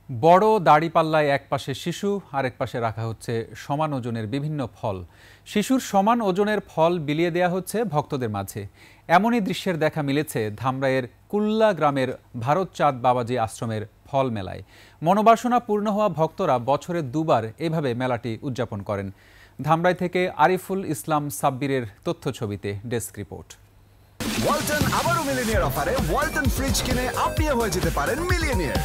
বড় দাড়িপাল্লায় এক পাশে শিশু আরেক পাশে রাখা হচ্ছে সমান ওজনের বিভিন্ন ফল। শিশুর সমান ওজনের ফল বিলিয়ে দেয়া হচ্ছে ভক্তদের মাঝে। এমনই দৃশ্যের দেখা মিলেছে ধামরাইয়ের কুল্লা গ্রামের ভারত চাঁদ বাবাজি আশ্রমের ফল মেলায়। মনোবাসনা পূর্ণ হওয়া ভক্তরা বছরে দুবার এভাবে মেলাটি উদযাপন করেন। ধামরাই থেকে আরিফুল ইসলাম সাব্বিরের তথ্য ছবিতে ডেস্ক রিপোর্ট। ওয়ালটন আবারও মিলিয়নিয়ার অফারে ওয়ালটন ফ্রিজ কিনে আপনিও হয়ে যেতে পারেন মিলিয়নিয়ার।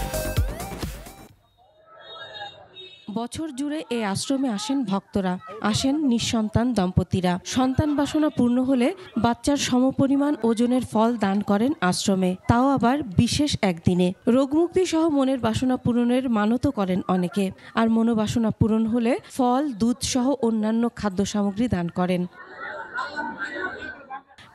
বছর জুড়ে এই আশ্রমে আসেন ভক্তরা, আসেন নিঃসন্তান দম্পতিরা। সন্তান বাসনা পূর্ণ হলে বাচ্চার সমপরিমাণ ওজনের ফল দান করেন আশ্রমে, তাও আবার বিশেষ একদিনে। রোগমুক্তি সহ মনের বাসনা পূরণের মানতও করেন অনেকে। আর মনোবাসনা পূরণ হলে ফল, দুধ সহ অন্যান্য খাদ্য সামগ্রী দান করেন।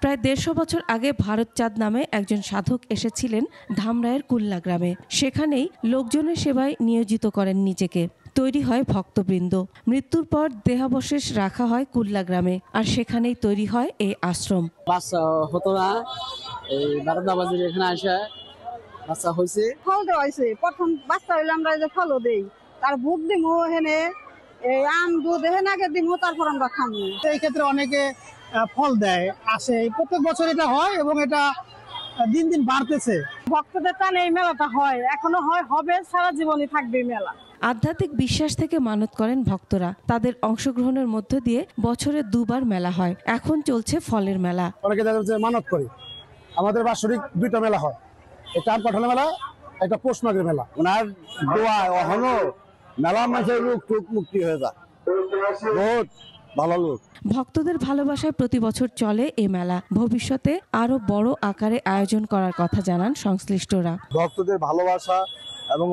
প্রায় ১৫০ বছর আগে ভারত চাঁদ নামে একজন সাধক এসেছিলেন ধামরাইয়ের কুল্লা গ্রামে। সেখানেই লোকজনের সেবায় নিয়োজিত করেন নিজেকে। তৈরি হয় ভক্তবৃন্দ। মৃত্যুর পর দেহাবশেষ রাখা হয় কুল্লা গ্রামে, আর সেখানেই তৈরি হয় এই আশ্রম। বাচ্চা হতো না, এই ভারত বাবাজির এখানে আসে বাচ্চা হয়েছে। ফল দেওয়া হয়েছে, প্রথম বাচ্চা হইলে আমরা যে ফলও দেই, তার বুক দিমু হেনে, এই আম দুধ হেনে আগে দিমু, তারপর আমরা খামু। এই ক্ষেত্রে অনেকে ফল দেয় আসে, প্রত্যেক বছর এটা হয় এবং এটা দিন দিন বাড়তেছে। ভক্তদের টানে এই মেলাটা হয়, এখনো হয়, হবে, সারা জীবনই থাকবে এই মেলা। আধ্যাত্মিক বিশ্বাস থেকে মানত করেন ভক্তরা। তাদের অংশগ্রহণের মধ্য দিয়ে বছরে দুবার মেলা হয়। এখন চলছে ফলের মেলা। অনেকে দেখা যাচ্ছে মানত করে। আমাদের বাৎসরিক 2টা মেলা হয়, একটা আম কাঁঠালের মেলা, একটা পৌষ মাঘের মেলা। ওনার দোয়া এখনো মেলা মাসে রোগ টোগ মুক্তি হয়ে যায়, বহুত ভালো লোক। ভক্তদের ভালোবাসায় প্রতি বছর চলে এ মেলা। ভবিষ্যতে আরো বড় আকারে আয়োজন করার কথা জানান সংশ্লিষ্টরা। ভক্তদের ভালোবাসা এবং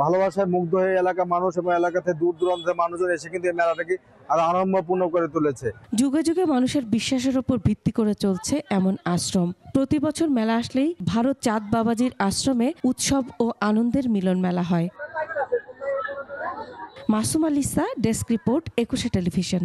ভালোবাসায় মুগ্ধ হয়ে এলাকার মানুষ এবং এলাকাতে দূর দূরান্তের মানুষজন এসে কিন্তু এই মেলাটাকে আরো আড়ম্বরপূর্ণ করে তুলেছে। যুগে যুগে মানুষের বিশ্বাসের উপর ভিত্তি করে চলছে এমন আশ্রম। প্রতি বছর মেলা আসলেই ভারত চাঁদ বাবাজির আশ্রমে উৎসব ও আনন্দের মিলন মেলা হয়। Masum আলিসা, desk report, 21 television.